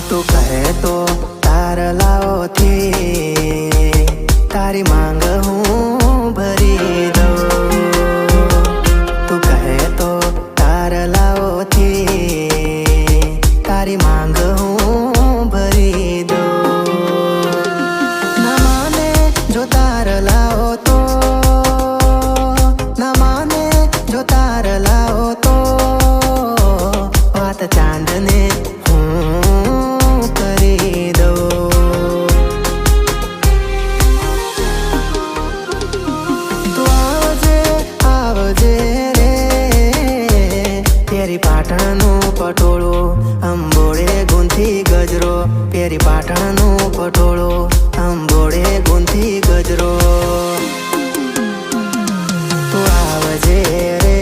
તું કહે તો તારલાઓ થી તારી માંગ હું ભરી દઉં। તું કહે તો તારલાઓ થી તારી માંગ હું ભરી દઉં। ના માને જો તારલાઓ તો, ના માને જો તારલાઓ તો વાત ચાંદને પાટણનું પટોળું અંબોળે ગુંથી ગજરો, પેરી પાટણનું પટોળું અંબોળે ગુંથી ગજરો। તું આવજે રે